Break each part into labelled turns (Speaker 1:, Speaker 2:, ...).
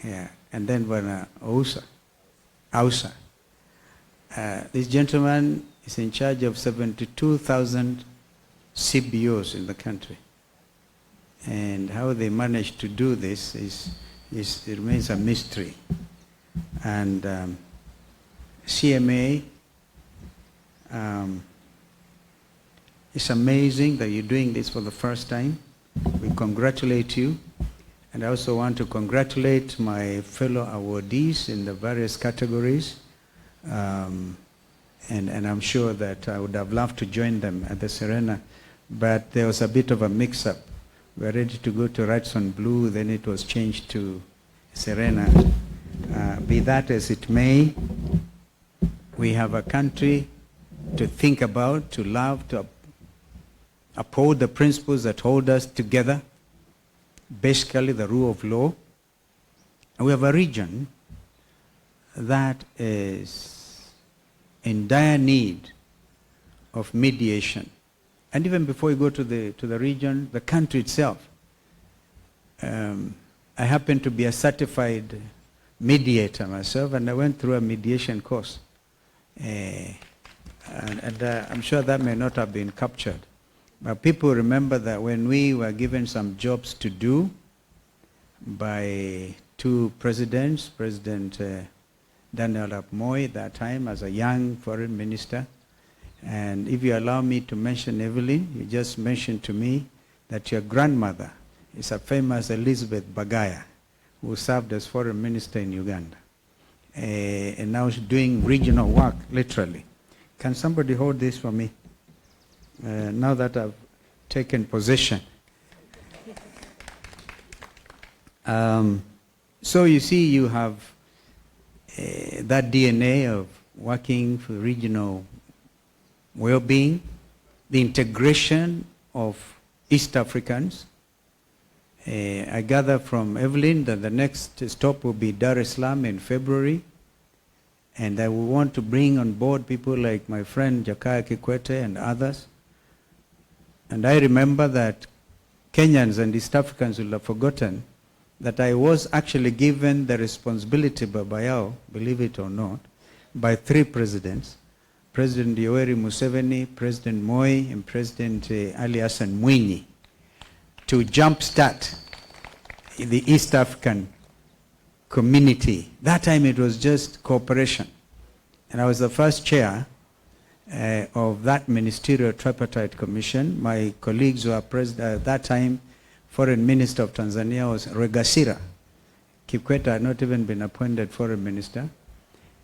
Speaker 1: Yeah, and then Ausa. This gentleman is in charge of 72,000 CBOs in the country. And how they managed to do this it remains a mystery. And CMA, it's amazing that you're doing this for the first time. We congratulate you. And I also want to congratulate my fellow awardees in the various categories. And I'm sure that I would have loved to join them at the Serena, but there was a bit of a mix-up. We were ready to go to Rights on Blue, then it was changed to Serena. Be that as it may, we have a country to think about, to love, to uphold the principles that hold us together, basically the rule of law. And we have a region that is in dire need of mediation. And even before we go to the region, the country itself. I happen to be a certified mediator myself, and I went through a mediation course. And I'm sure that may not have been captured. But people remember that when we were given some jobs to do by two presidents, President Daniel Arap Moi at that time as a young foreign minister. And if you allow me to mention Evelyn, you just mentioned to me that your grandmother is a famous Elizabeth Bagaya, who served as foreign minister in Uganda. And now she's doing regional work, literally. Can somebody hold this for me? Now that I've taken possession. So you see, you have that DNA of working for regional well-being, the integration of East Africans. I gather from Evelyn that the next stop will be Dar es Salaam in February. And I will want to bring on board people like my friend Jakaya Kikwete and others. And I remember that Kenyans and East Africans will have forgotten that I was actually given the responsibility by Bayao, believe it or not, by three presidents, President Yoweri Museveni, President Moi, and President Ali Hassan Mwinyi, to jumpstart the East African community. That time it was just cooperation. And I was the first chair of that ministerial tripartite commission. My colleagues were president at that time. Foreign Minister of Tanzania was Regasira. Kikwete had not even been appointed foreign minister.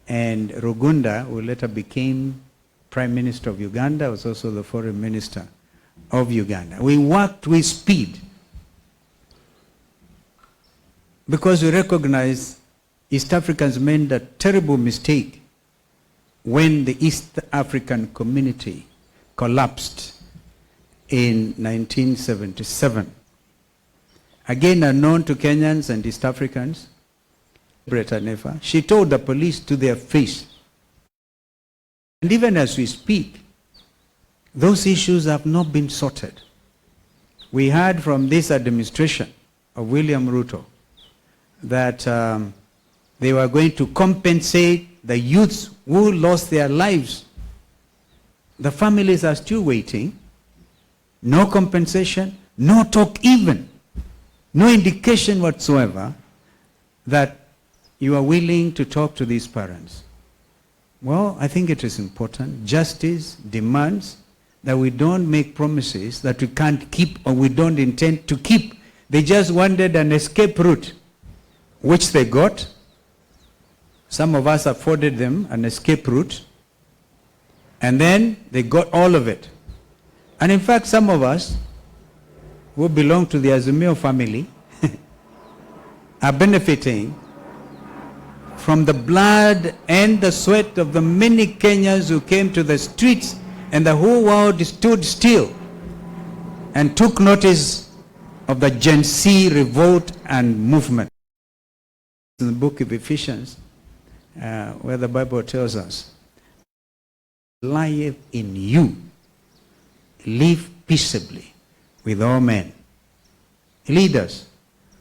Speaker 1: And Rugunda, who later became Prime Minister of Uganda, was also the foreign minister of Uganda. We worked with speed because we recognized East Africans made a terrible mistake when the East African community collapsed in 1977. Again, unknown to Kenyans and East Africans, Bretta Nefa, she told the police to their face. And even as we speak, those issues have not been sorted. We heard from this administration of William Ruto that they were going to compensate the youths who lost their lives. The families are still waiting. No compensation, no talk even, no indication whatsoever that you are willing to talk to these parents. Well, I think it is important. Justice demands that we don't make promises that we can't keep or we don't intend to keep. They just wanted an escape route, which they got. Some of us afforded them an escape route, and then they got all of it. And in fact, some of us who belong to the Azimio family are benefiting from the blood and the sweat of the many Kenyans who came to the streets, and the whole world stood still and took notice of the Gen Z revolt and movement. In the book of Ephesians, where the Bible tells us, live in you, live peaceably with all men. Leaders,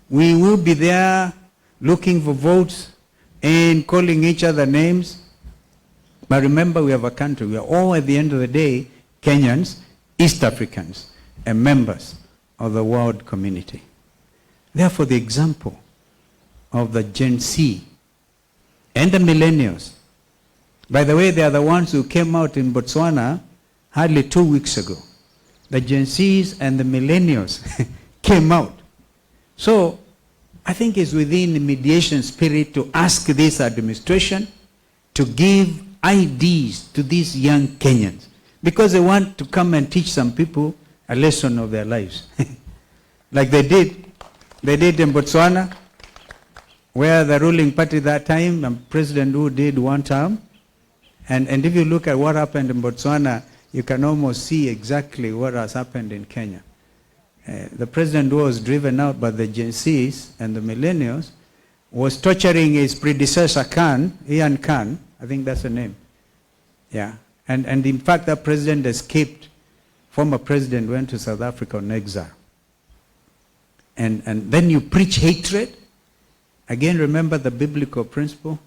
Speaker 1: we will be there looking for votes and calling each other names. But remember, we have a country. We are all, at the end of the day, Kenyans, East Africans, and members of the world community. Therefore, the example of the Gen Z and the millennials. By the way, they are the ones who came out in Botswana hardly 2 weeks ago. The Gen Zs and the millennials came out. So I think it's within the mediation spirit to ask this administration to give ideas to these young Kenyans, because they want to come and teach some people a lesson of their lives. Like they did in Botswana, where the ruling party that time, and President who did one term, and if you look at what happened in Botswana, you can almost see exactly what has happened in Kenya. The president who was driven out by the Gen Zs and the millennials was torturing his predecessor Ian Khan, I think that's the name. Yeah. And in fact, that president escaped. Former president went to South Africa on exile. And then you preach hatred. Again, remember the biblical principle.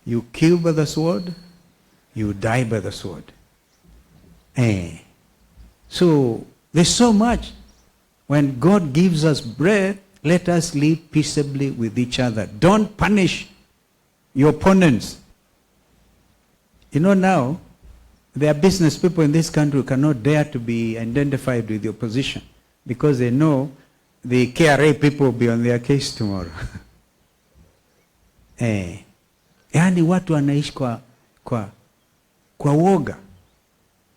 Speaker 1: You kill by the sword, you die by the sword. So there's so much. When God gives us breath, let us live peaceably with each other. Don't punish your opponents. You know, now, there are business people in this country who cannot dare to be identified with the opposition because they know the KRA people will be on their case tomorrow. Yani watu wanaishi kwa woga.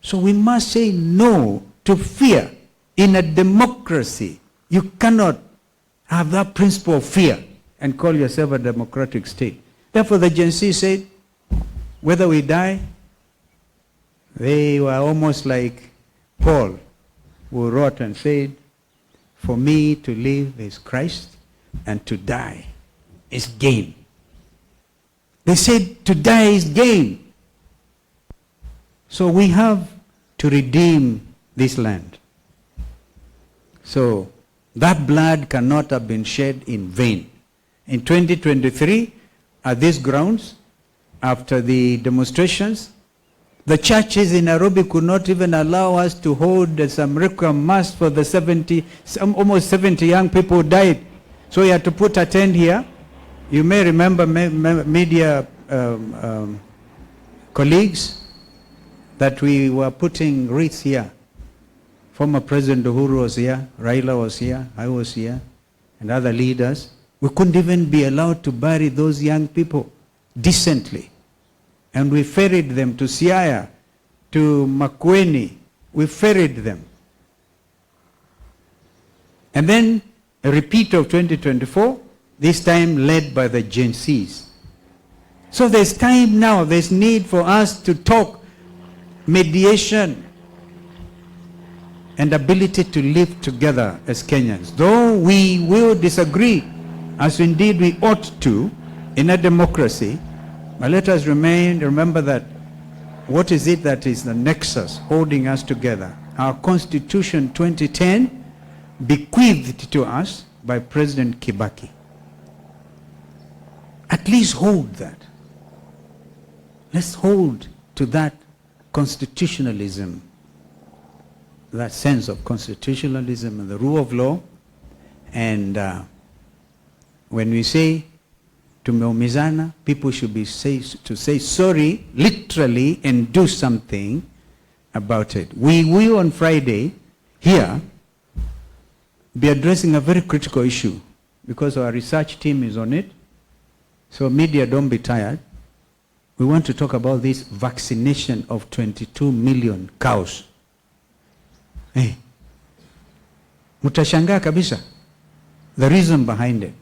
Speaker 1: So we must say no to fear. In a democracy, you cannot have that principle of fear and call yourself a democratic state. Therefore, the Gen Z said, whether we die, they were almost like Paul, who wrote and said, for me to live is Christ, and to die is gain. They said to die is gain. So we have to redeem this land. So that blood cannot have been shed in vain. In 2023, at these grounds, after the demonstrations, the churches in Nairobi could not even allow us to hold some requiem mass for the almost 70 young people who died. So we had to put a tent here. You may remember media colleagues that we were putting wreaths here. Former President Uhuru was here, Raila was here, I was here, and other leaders. We couldn't even be allowed to bury those young people decently. And we ferried them to Siaya, to Makueni. We ferried them. And then a repeat of 2024, this time led by the Gen Zs. So there's time now, there's need for us to talk mediation and ability to live together as Kenyans. Though we will disagree, as indeed we ought to in a democracy, but let us remember that what is it that is the nexus holding us together? Our Constitution 2010, bequeathed to us by President Kibaki. At least hold that. Let's hold to that constitutionalism, that sense of constitutionalism and the rule of law. And when we say KIMEUMANA, people should be to say sorry literally and do something about it. We will on Friday here be addressing a very critical issue because our research team is on it. So media, don't be tired. We want to talk about this vaccination of 22 million cows. Hey, mutashangaa kabisa the reason behind it.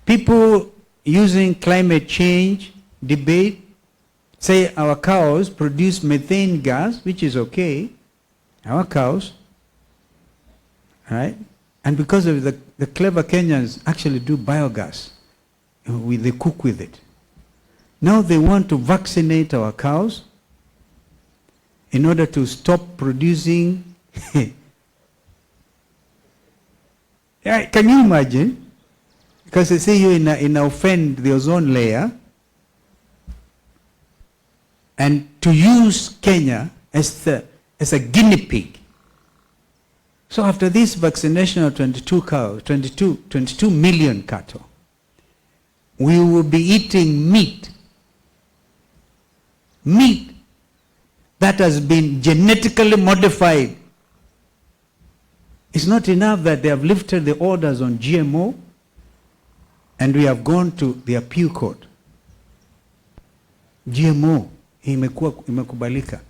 Speaker 1: People using climate change debate say our cows produce methane gas, which is okay. Our cows, right? And because of the clever Kenyans actually do biogas. They cook with it. Now they want to vaccinate our cows in order to stop producing. Yeah, can you imagine? Because you see, you in offend the ozone layer, and to use Kenya as a guinea pig. So after this vaccination of 22 million cattle, we will be eating meat that has been genetically modified. It's not enough that they have lifted the orders on GMO, and we have gone to the appeal court. GMO imekubalika.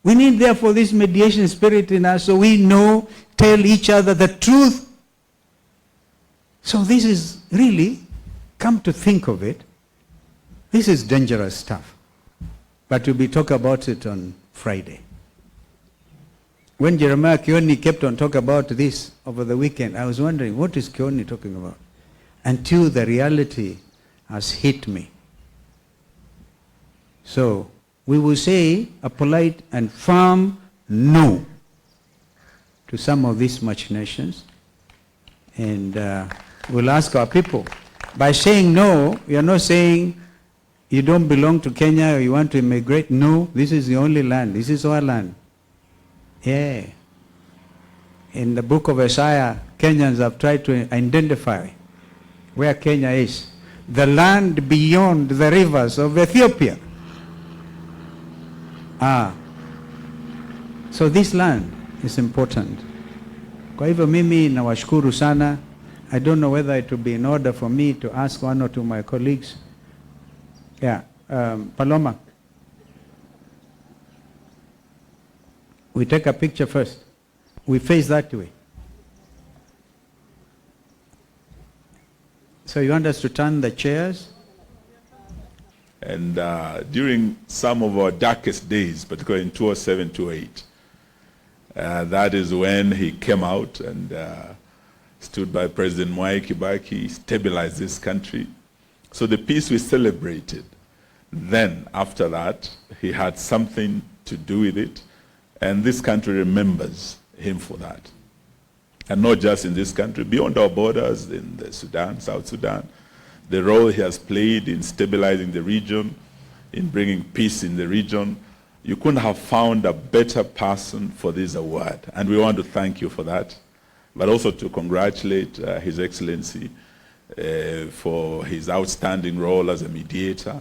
Speaker 1: We need therefore this mediation spirit in us, so we know, tell each other the truth. So this is really, come to think of it, this is dangerous stuff. But we'll be talking about it on Friday. When Jeremiah Kioni kept on talking about this over the weekend, I was wondering, what is Kioni talking about? Until the reality has hit me. So we will say a polite and firm no to some of these machinations. And we'll ask our people. By saying no, we are not saying you don't belong to Kenya or you want to immigrate. No, this is the only land. This is our land. Yeah. In the book of Isaiah, Kenyans have tried to identify where Kenya is. The land beyond the rivers of Ethiopia. So this land is important. Kwa hivyo mimi nawashukuru sana. I don't know whether it will be in order for me to ask one or two of my colleagues. Yeah, Paloma. We take a picture first. We face that way. So you want us to turn the chairs?
Speaker 2: And during some of our darkest days, particularly in 2007, 2008, that is when he came out and stood by President Mwai Kibaki, stabilized this country. So the peace we celebrated, then after that, he had something to do with it. And this country remembers him for that. And not just in this country, beyond our borders, in the Sudan, South Sudan, the role he has played in stabilizing the region, in bringing peace in the region. You couldn't have found a better person for this award. And we want to thank you for that, but also to congratulate His Excellency for his outstanding role as a mediator,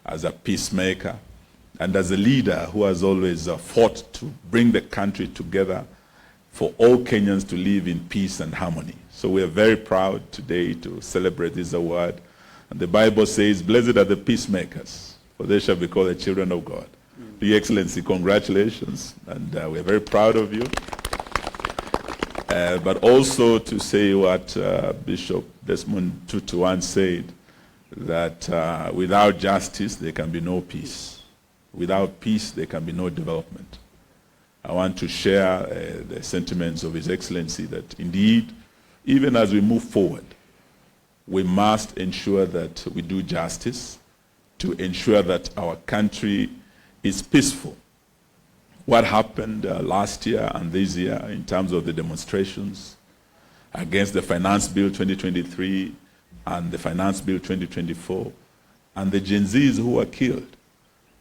Speaker 2: as a peacemaker, and as a leader who has always fought to bring the country together for all Kenyans to live in peace and harmony. So we are very proud today to celebrate this award. And the Bible says, blessed are the peacemakers, for they shall be called the children of God. Your Excellency, congratulations, and we are very proud of you. But also to say what Bishop Desmond Tutu once said, that without justice, there can be no peace. Without peace, there can be no development. I want to share the sentiments of His Excellency that indeed, even as we move forward, we must ensure that we do justice to ensure that our country is peaceful. What happened last year and this year in terms of the demonstrations against the Finance Bill 2023 and the Finance Bill 2024, and the Gen Zs who were killed,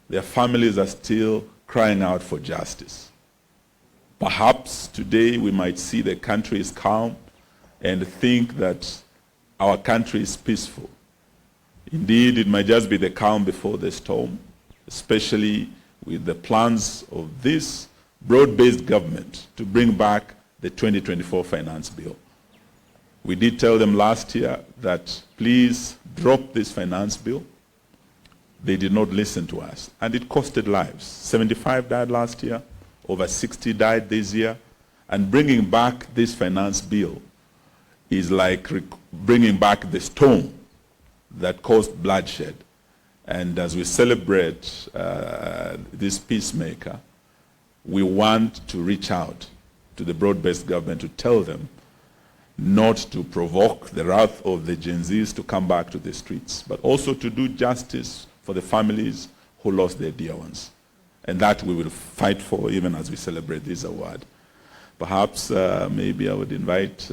Speaker 2: their families are still crying out for justice. Perhaps today we might see the country is calm and think that our country is peaceful. Indeed, it might just be the calm before the storm, especially with the plans of this broad-based government to bring back the 2024 Finance Bill. We did tell them last year that please drop this Finance Bill. They did not listen to us, and it costed lives. 75 died last year, over 60 died this year, and bringing back this Finance Bill is like bringing back the storm that caused bloodshed. And as we celebrate this peacemaker, we want to reach out to the broad-based government to tell them not to provoke the wrath of the Gen Zs to come back to the streets, but also to do justice for the families who lost their dear ones. And that we will fight for even as we celebrate this award. Perhaps maybe I would invite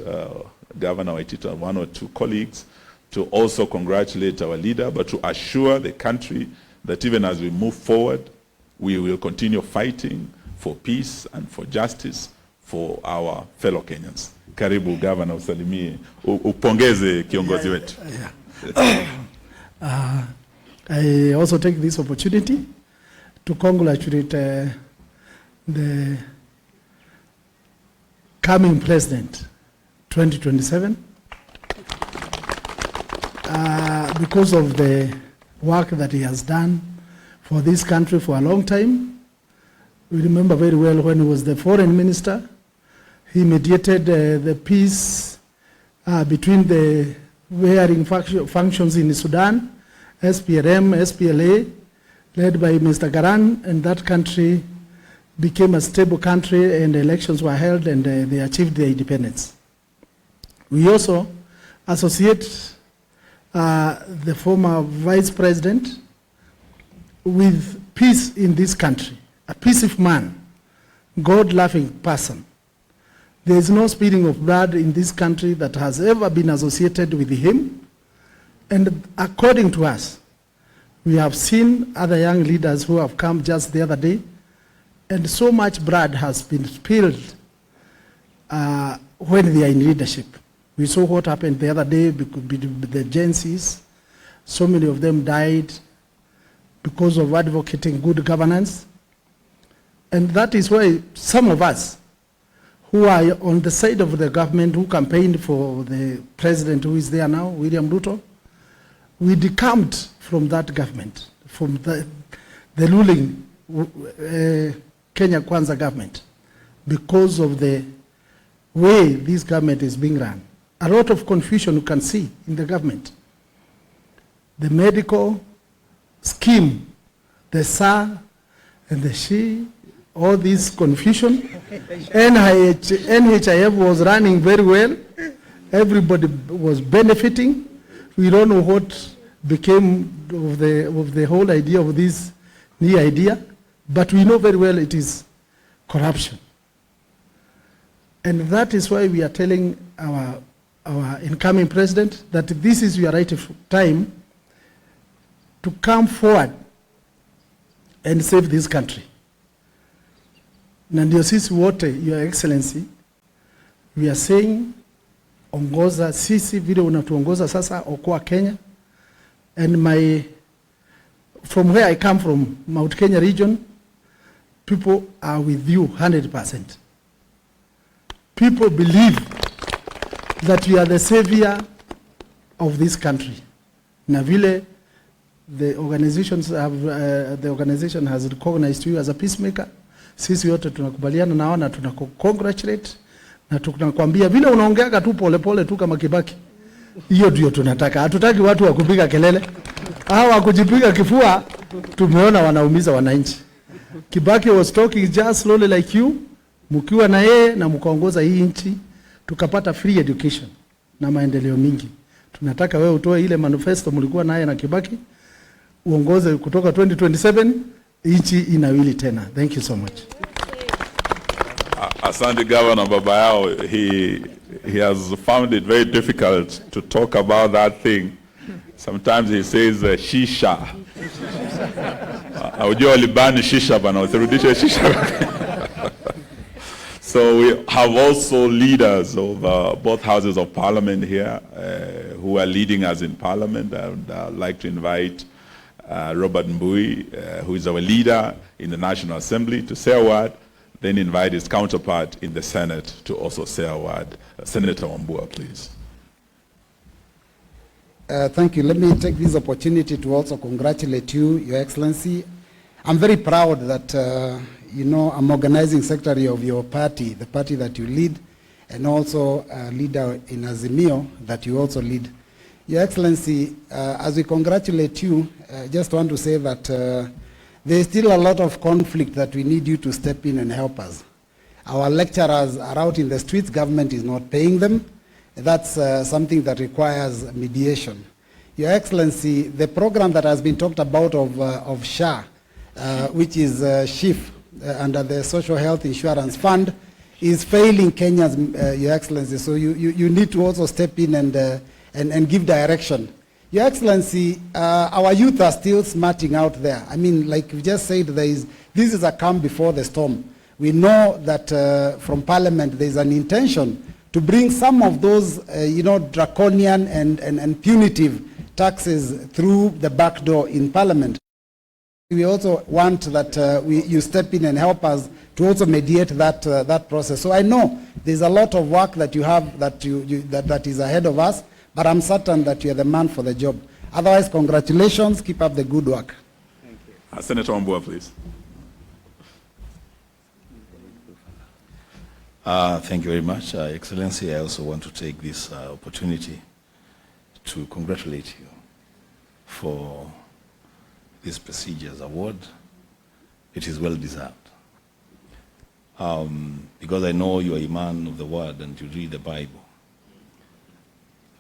Speaker 2: Governor Waitito and one or two colleagues to also congratulate our leader, but to assure the country that even as we move forward, we will continue fighting for peace and for justice for our fellow Kenyans. Karibu Governor, usalimie, upongeze kiongozi wetu.
Speaker 3: I also take this opportunity to congratulate the coming president 2027 because of the work that he has done for this country for a long time. We remember very well when he was the foreign minister, he mediated the peace between the varying functions in Sudan, SPLM, SPLA, led by Mr. Garan, and that country became a stable country and elections were held and they achieved their independence. We also associate the former vice president with peace in this country, a peaceful man, God-loving person. There is no spilling of blood in this country that has ever been associated with him. And according to us, we have seen other young leaders who have come just the other day, and so much blood has been spilled when they are in leadership. We saw what happened the other day with the agencies. So many of them died because of advocating good governance. And that is why some of us who are on the side of the government, who campaigned for the president who is there now, William Ruto, we decamped from that government, from the ruling Kenya Kwanza government, because of the way this government is being run. A lot of confusion you can see in the government. The medical scheme, the SAR and the SHE, all this confusion. NHIF was running very well. Everybody was benefiting. We don't know what became of the whole idea of this new idea, but we know very well it is corruption. And that is why we are telling our incoming president that this is your right time to come forward and save this country. Na ndio sisi wote, Your Excellency, we are saying, ongoza sisi vile unatuongoza sasa, okoa Kenya. And from where I come from, Mount Kenya region, people are with you 100%. People believe that you are the savior of this country. Na vile the organization has recognized you as a peacemaker. Sisi yote tunakubaliana nao na tunakongratulate na tunakwambia vile unaongeaga tu pole tu kama Kibaki. Hiyo ndio tunataka. Hatutaki watu wa kupiga kelele. Hao wa kujipiga kifua tumeona wanaumiza wananchi. Kibaki was talking just slowly like you, mkiwa na yeye na mkaongoza hii nchi, tukapata free education na maendeleo mingi. Tunataka wewe utoe ile manifesto mlikuwa naye na Kibaki, uongoze kutoka 2027 nchi inawili tena. Thank you so much.
Speaker 2: Asante Governor Baba Yao, he has found it very difficult to talk about that thing. Sometimes he says shisha. Aujua libani shisha bana, uthirudishe shisha. So we have also leaders of both houses of parliament here who are leading us in parliament. I would like to invite Robert Mbui, who is our leader in the National Assembly, to say a word, then invite his counterpart in the Senate to also say a word. Senator Wambua, please.
Speaker 4: Thank you. Let me take this opportunity to also congratulate you, Your Excellency. I'm very proud that, you know, I'm organizing secretary of your party, the party that you lead, and also a leader in Azimio that you also lead. Your Excellency, as we congratulate you, just want to say that there is still a lot of conflict that we need you to step in and help us. Our lecturers are out in the streets, government is not paying them. That's something that requires mediation. Your Excellency, the program that has been talked about of SHA, which is SHIF, under the Social Health Insurance Fund, is failing Kenya's, Your Excellency. So you need to also step in and give direction. Your Excellency, our youth are still smarting out there. I mean, like you just said, this is a calm before the storm. We know that from Parliament there is an intention to bring some of those, draconian and punitive taxes through the back door in Parliament. We also want that you step in and help us to also mediate that process. So I know there's a lot of work that you have that is ahead of us, but I'm certain that you are the man for the job. Otherwise, congratulations. Keep up the good work.
Speaker 2: Thank you. Senator Wambua, please.
Speaker 5: Thank you very much, Excellency. I also want to take this opportunity to congratulate you for this prestigious award. It is well deserved. Because I know you are a man of the word and you read the Bible.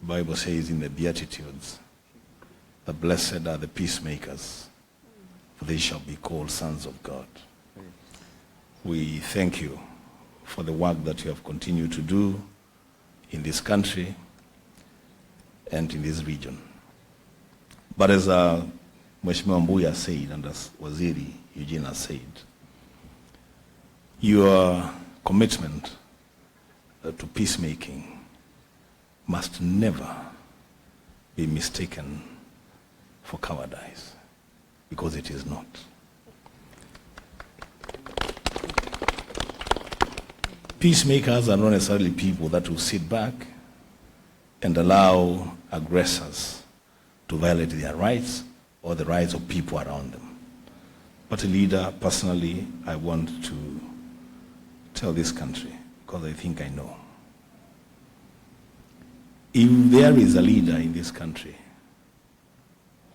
Speaker 5: The Bible says in the Beatitudes, the blessed are the peacemakers, for they shall be called sons of God. We thank you for the work that you have continued to do in this country and in this region. But as Mheshimiwa Mbuya said, and as Waziri Eugene has said, your commitment to peacemaking must never be mistaken for cowardice, because it is not. Peacemakers are not necessarily people that will sit back and allow aggressors to violate their rights or the rights of people around them. But a leader, personally, I want to tell this country, because I think I know. If there is a leader in this country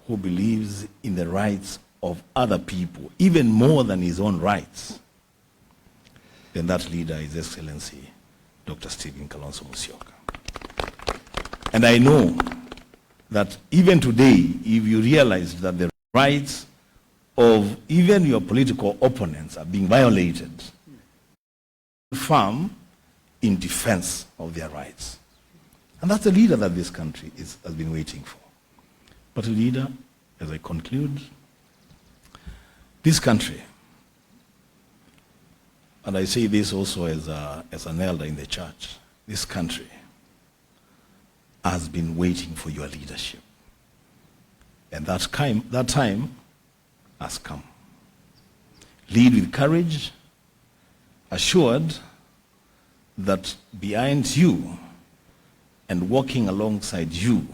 Speaker 5: who believes in the rights of other people, even more than his own rights, then that leader is Excellency Dr. Stephen Kalonzo Musyoka. And I know that even today, if you realize that the rights of even your political opponents are being violated, firm in defense of their rights. And that's the leader that this country has been waiting for. But a leader, as I conclude, this country, and I say this also as an elder in the church, this country has been waiting for your leadership. And that time has come. Lead with courage, assured that behind you and walking alongside you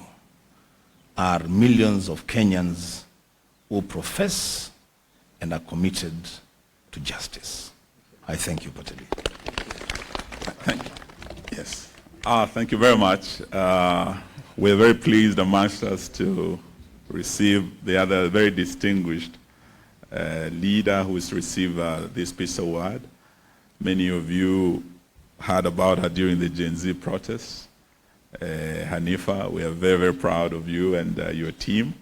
Speaker 5: are millions of Kenyans who profess and are committed to justice. I thank you, Pateli.
Speaker 2: Thank you. Yes. Thank you very much. We're very pleased amongst us to receive the other very distinguished leader who has received this Peace Award. Many of you heard about her during the Gen Z protests. Hanifa, we are very, very proud of you and your team.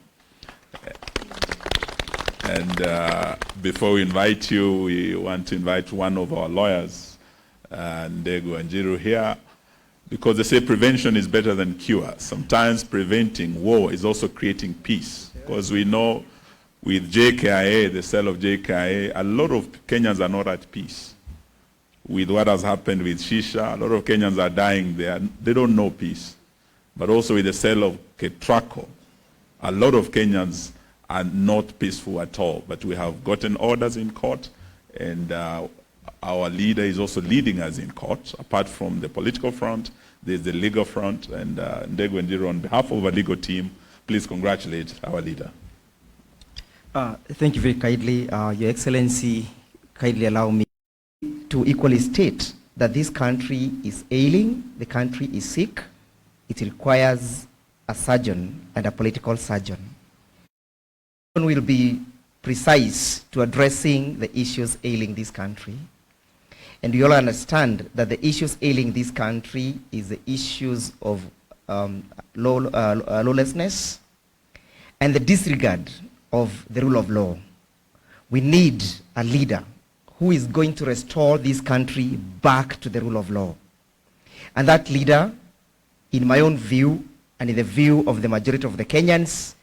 Speaker 2: And before we invite you, we want to invite one of our lawyers, Ndego Njiru, here, because they say prevention is better than cure. Sometimes preventing war is also creating peace, because we know with JKIA, the sale of JKIA, a lot of Kenyans are not at peace. With what has happened with Shisha, a lot of Kenyans are dying there. They don't know peace. But also with the sale of Ketraco, a lot of Kenyans are not peaceful at all. But we have gotten orders in court, and our leader is also leading us in court. Apart from the political front, there's the legal front. And Ndego Njiru, on behalf of our legal team, please congratulate our leader.
Speaker 6: Thank you very kindly. Your Excellency, kindly allow me to equally state that this country is ailing, the country is sick. It requires a surgeon and a political surgeon. One will be precise to addressing the issues ailing this country. And we all understand that the issues ailing this country is the issues of lawlessness and the disregard of the rule of law. We need a leader who is going to restore this country back to the rule of law. And that leader, in my own view, and in the view of the majority of the Kenyans,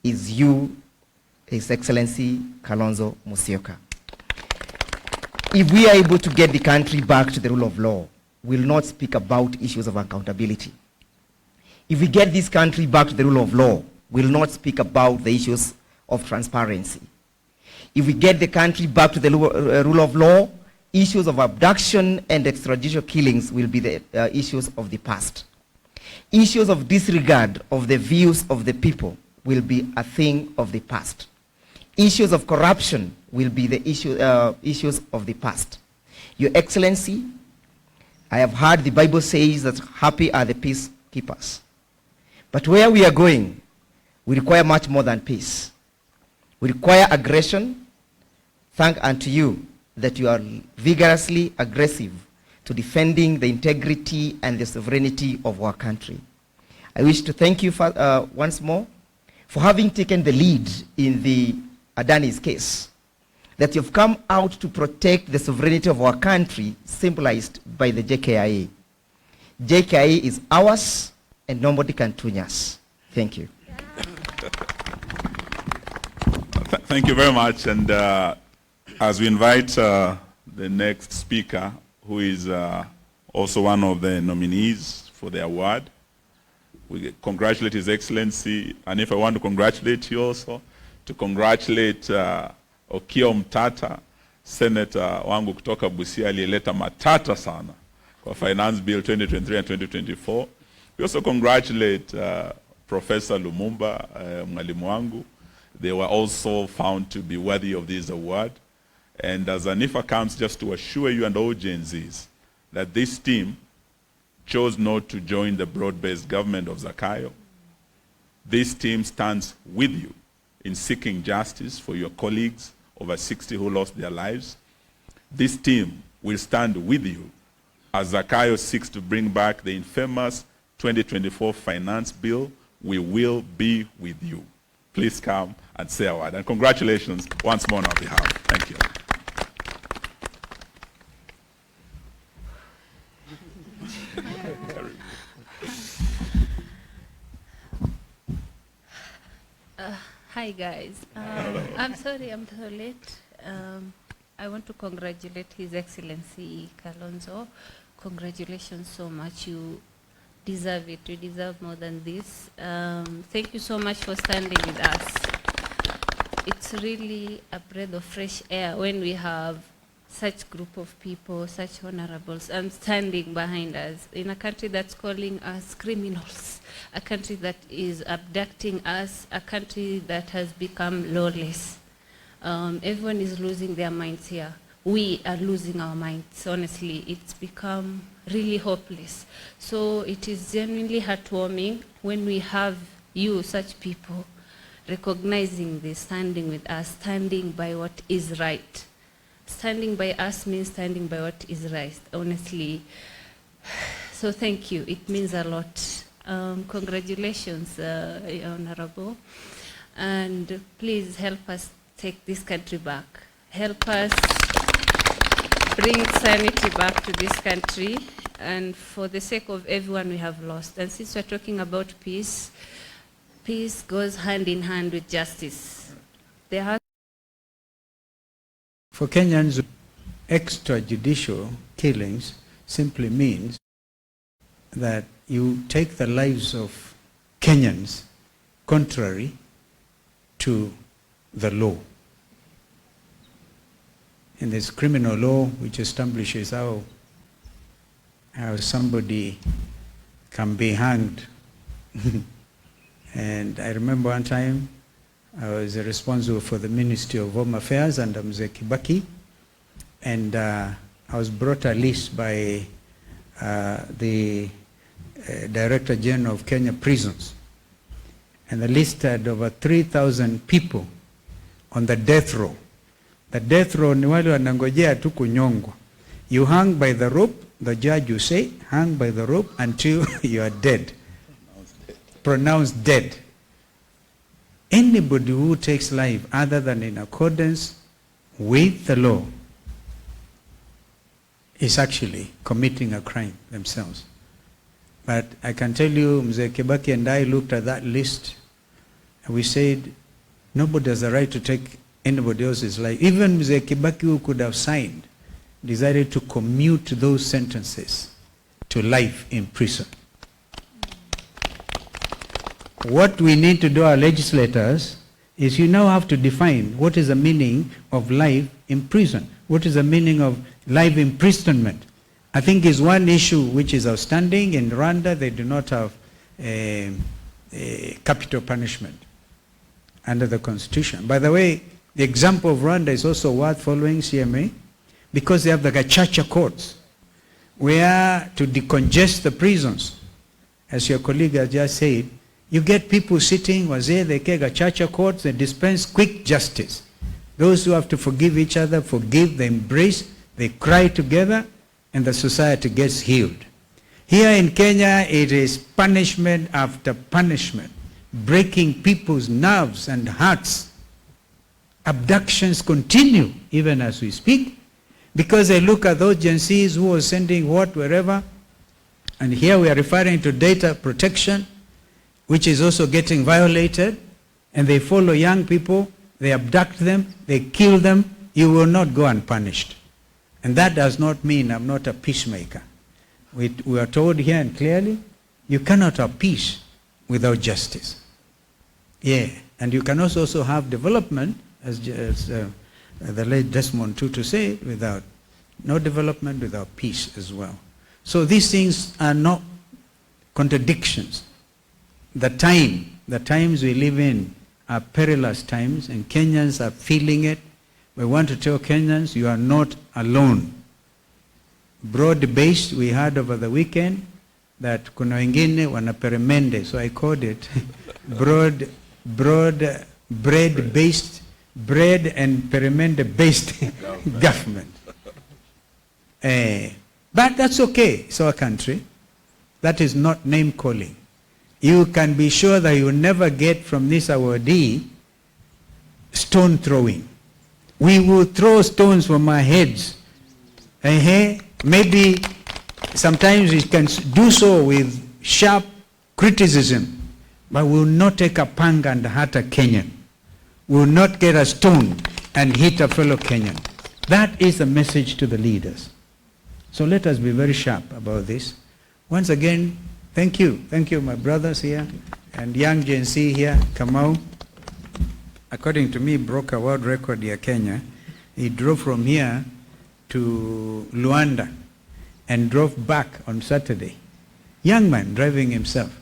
Speaker 6: is you, His Excellency Kalonzo Musyoka. If we are able to get the country back to the rule of law, we'll not speak about issues of accountability. If we get this country back to the rule of law, we'll not speak about the issues of transparency. If we get the country back to the rule of law, issues of abduction and extrajudicial killings will be the issues of the past. Issues of disregard of the views of the people will be a thing of the past. Issues of corruption will be the issues of the past. Your Excellency, I have heard the Bible says that happy are the peacekeepers. But where we are going, we require much more than peace. We require aggression. Thank unto you that you are vigorously aggressive to defending the integrity and the sovereignty of our country. I wish to thank you for, once more for having taken the lead in the Adani's case, that you've come out to protect the sovereignty of our country, symbolized by the JKIA. JKIA is ours, and nobody can tune us. Thank you.
Speaker 2: Thank you very much. And as we invite the next speaker, who is also one of the nominees for the award, we congratulate His Excellency. And if I want to congratulate you also, to congratulate Okiya Omtatah, Senator wangu kutoka Busia, aliyeleta matata sana kwa Finance Bill 2023 and 2024. We also congratulate Professor Lumumba, mwalimu wangu. They were also found to be worthy of this award. And as Anifa comes, just to assure you and all Gen Zs that this team chose not to join the broad-based government of Zakayo. This team stands with you in seeking justice for your colleagues, over 60 who lost their lives. This team will stand with you as Zakayo seeks to bring back the infamous 2024 Finance Bill. We will be with you. Please come and say a word. And congratulations once more on our behalf. Thank you.
Speaker 7: Hi guys, I'm sorry I'm so late. I want to congratulate His Excellency Kalonzo. Congratulations so much, you deserve it, you deserve more than this. Thank you so much for standing with us. It's really a breath of fresh air when we have such group of people, such honorables, and standing behind us in a country that's calling us criminals, a country that is abducting us, a country that has become lawless. Everyone is losing their minds here. We are losing our minds, honestly. It's become really hopeless. So it is genuinely heartwarming when we have you, such people, recognizing this, standing with us, standing by what is right. Standing by us means standing by what is right, honestly. So thank you, it means a lot. Congratulations, Honorable. And please help us take this country back. Help us bring sanity back to this country, and for the sake of everyone we have lost. And since we're talking about peace, peace goes hand in hand with justice.
Speaker 1: For Kenyans, extrajudicial killings simply means that you take the lives of Kenyans contrary to the law. In this criminal law, which establishes how somebody can be hanged. And I remember one time I was responsible for the Ministry of Home Affairs under Mzee Kibaki, and I was brought a list by the Director General of Kenya Prisons, and the list had over 3,000 people on the death row. The death row ni wale wanangojea tu kunyongwa. You hang by the rope, the judge will say, hang by the rope until you are dead. Pronounced dead. Anybody who takes life other than in accordance with the law is actually committing a crime themselves. But I can tell you, Mzee Kibaki and I looked at that list, and we said, nobody has the right to take anybody else's life. Even Mzee Kibaki, who could have signed, decided to commute those sentences to life in prison. What we need to do, our legislators, is you now have to define what is the meaning of life in prison. What is the meaning of life imprisonment? I think is one issue which is outstanding. In Rwanda, they do not have capital punishment under the Constitution. By the way, the example of Rwanda is also worth following, CMA, because they have the gacaca courts, where to decongest the prisons, as your colleague has just said, you get people sitting, wazee, they get gacaca courts, they dispense quick justice. Those who have to forgive each other, forgive, they embrace, they cry together, and the society gets healed. Here in Kenya, it is punishment after punishment, breaking people's nerves and hearts. Abductions continue, even as we speak, because they look at those Gen Zs who are sending what, wherever, and here we are referring to data protection, which is also getting violated, and they follow young people, they abduct them, they kill them, you will not go unpunished. And that does not mean I'm not a peacemaker. We are told here and clearly, you cannot have peace without justice. Yeah, and you can also have development, as the late Desmond Tutu said, without no development, without peace as well. So these things are not contradictions. The times we live in are perilous times, and Kenyans are feeling it. We want to tell Kenyans, you are not alone. Broad-based, we heard over the weekend that kuna wengine wanaperemende, so I called it bread-based, bread and peremende-based government. But that's okay, it's our country. That is not name-calling. You can be sure that you will never get from this awardee stone throwing. We will throw stones from our heads. Maybe sometimes we can do so with sharp criticism, but we will not take a panga and hurt a Kenyan. We will not get a stone and hit a fellow Kenyan. That is the message to the leaders. So let us be very sharp about this. Once again, thank you. Thank you, my brothers here, and young Gen Z here, Kamau. According to me, broke a world record here, Kenya. He drove from here to Luanda and drove back on Saturday. Young man driving himself.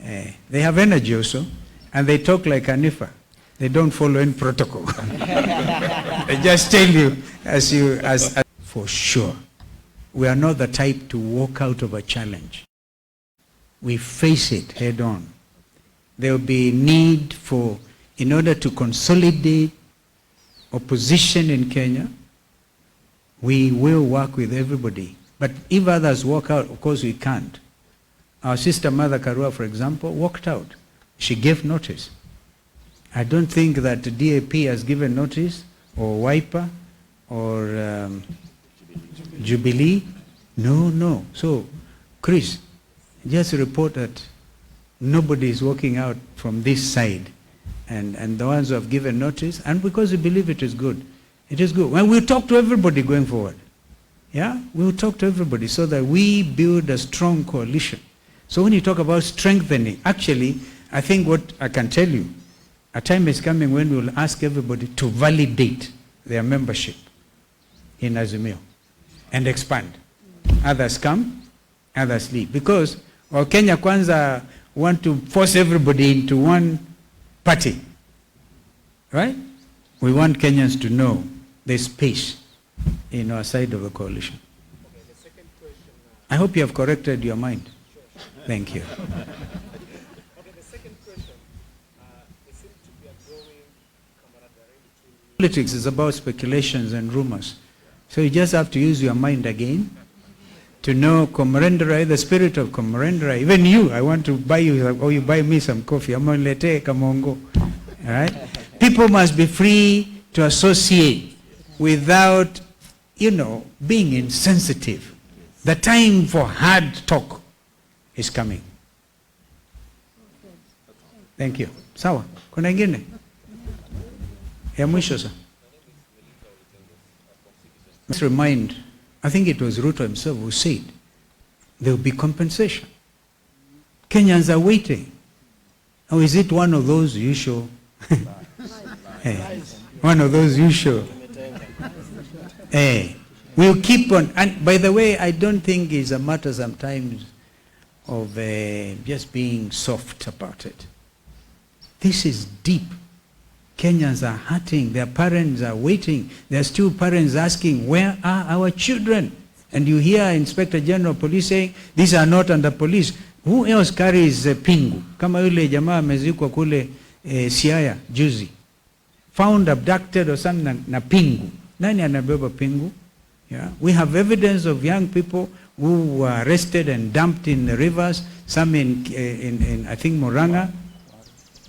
Speaker 1: They have energy also, and they talk like Hanifa. They don't follow any protocol. They just tell you as for sure. We are not the type to walk out of a challenge. We face it head on. There will be need for, in order to consolidate opposition in Kenya, we will work with everybody. But if others walk out, of course we can't. Our sister Mother Karua, for example, walked out. She gave notice. I don't think that the DAP has given notice, or Wiper, or Jubilee. No. So, Chris, just report that nobody is walking out from this side, and the ones who have given notice, and because we believe it is good. It is good. Well, we'll talk to everybody going forward. Yeah, we'll talk to everybody so that we build a strong coalition. So when you talk about strengthening, actually, I think what I can tell you, a time is coming when we will ask everybody to validate their membership in Azimio and expand. Others come, others leave. Because while Kenya Kwanza want to force everybody into one party, right? We want Kenyans to know there's space in our side of the coalition.
Speaker 8: Okay, the second question.
Speaker 1: I hope you have corrected your mind.
Speaker 8: Sure.
Speaker 1: Thank you.
Speaker 8: Okay, the second question. There seems to be a growing camaraderie between...
Speaker 1: Politics is about speculations and rumors. So you just have to use your mind again to know camaraderie, the spirit of camaraderie. Even you, I want to buy you, or you buy me some coffee. I'm going to let kamongo. All right? People must be free to associate without, being insensitive. The time for hard talk is coming. Thank you. Sawa, kuna ingine? Ya mwisho sir. Let's remind, I think it was Ruto himself who said, there will be compensation. Kenyans are waiting. Now is it one of those usual, one of those usual, we'll keep on, and by the way, I don't think it's a matter sometimes of just being soft about it. This is deep. Kenyans are hurting. Their parents are waiting. There are still parents asking, where are our children? And you hear Inspector General of Police saying, these are not under police. Who else carries pingu? Kama yule jamaa amezikwa kule Siaya, juzi. Found abducted or something na pingu. Nani anabeba pingu? Yeah. We have evidence of young people who were arrested and dumped in the rivers, some in I think Murang'a,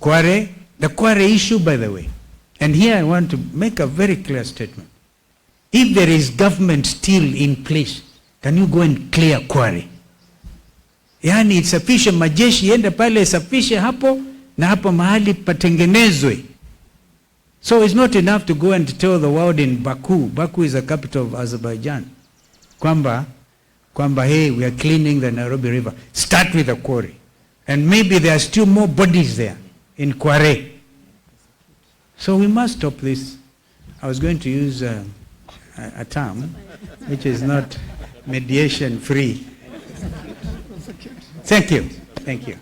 Speaker 1: Kware. The Kware issue, by the way. And here I want to make a very clear statement. If there is government still in place, can you go and clear Kware? Yani isafishe majeshi yende pale isafishe hapo na hapo mahali patengenezwe. So it's not enough to go and tell the world in Baku. Baku is the capital of Azerbaijan. Kwamba hey, we are cleaning the Nairobi River. Start with the quarry. And maybe there are still more bodies there in Kware. So we must stop this. I was going to use a term which is not mediation free. Thank you. Thank you.